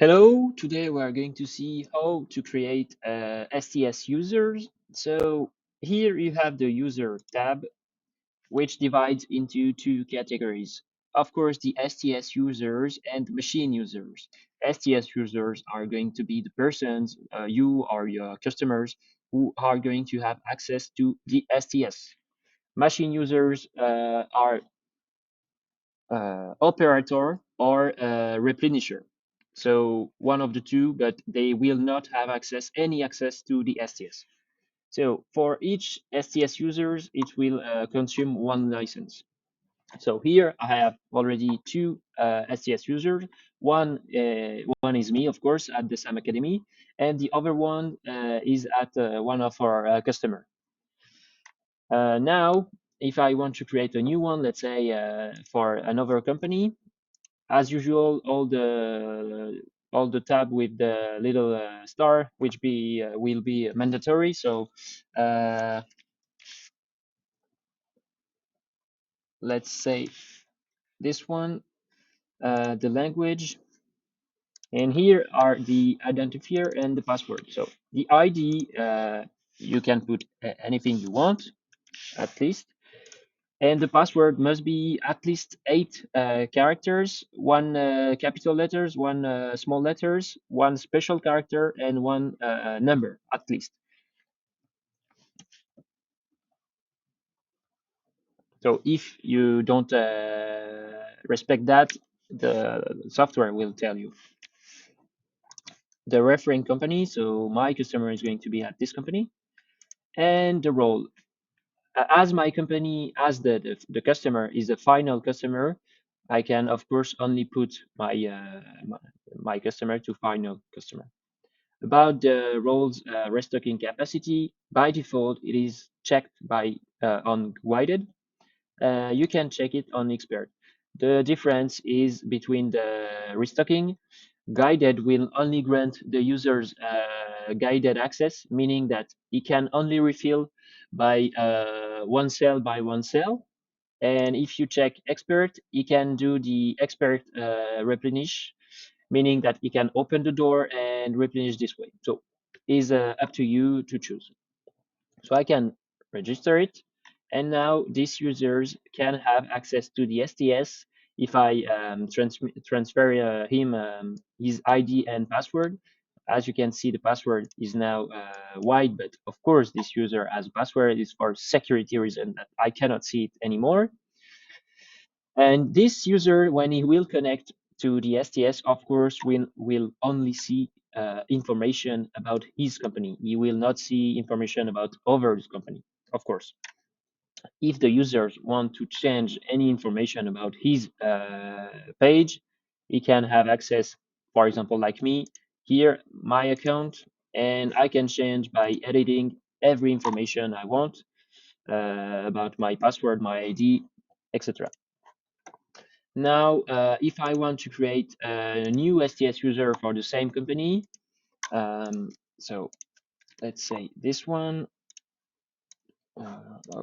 Hello, today we are going to see how to create STS users. So here you have the user tab, which divides into two categories. Of course, the STS users and machine users. STS users are going to be the persons, you or your customers, who are going to have access to the STS. Machine users are operator or replenisher. So one of the two, but they will not have any access to the STS. So for each STS users, it will consume one license. So here I have already two STS users. One is me, of course, at the SAM Academy, and the other one is at one of our customer. Now, if I want to create a new one, let's say for another company, as usual, all the tab with the little star, which will be mandatory. So uh, let's say this one, the language, and here are the identifier and the password. So the ID, you can put anything you want, at least. And the password must be at least 8 characters, one capital letters, one small letters, one special character, and one number at least. So if you don't respect that, the software will tell you. The referring company, so my customer is going to be at this company, and the role. As my company, as the customer is the final customer, I can of course only put my customer to final customer. About the roles restocking capacity, by default it is checked by on guided. You can check it on expert. The difference is between the restocking. Guided will only grant the users guided access, meaning that he can only refill by one cell. And if you check expert, he can do the expert replenish, meaning that he can open the door and replenish this way. So it's up to you to choose. So I can register it. And now these users can have access to the STS if I transfer him his ID and password. As you can see, the password is now wide, but of course, this user has a password is for security reason that I cannot see it anymore. And this user, when he will connect to the STS, of course, will only see information about his company. He will not see information about others' company, of course. If the users want to change any information about his page, he can have access, for example, like me, here, my account, and I can change by editing every information I want about my password, my ID, etc. Now, if I want to create a new STS user for the same company, so let's say this one. Uh,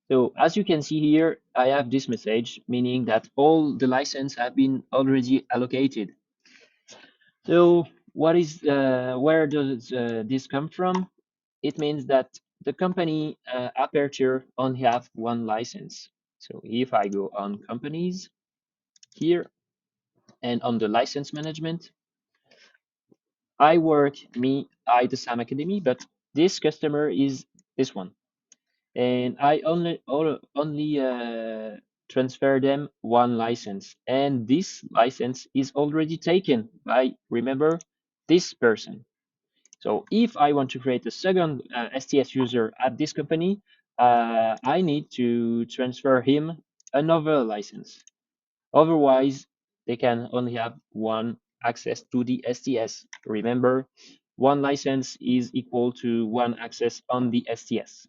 so as you can see here, I have this message, meaning that all the license have been already allocated. So where does this come from? It means that the company Aperture only have one license. So if I go on companies here and on the license management, I the SAM Academy, but this customer is this one. And I only transfer them one license. And this license is already taken by, remember, this person. So if I want to create a second STS user at this company, I need to transfer him another license. Otherwise, they can only have one access to the STS. Remember, one license is equal to one access on the STS.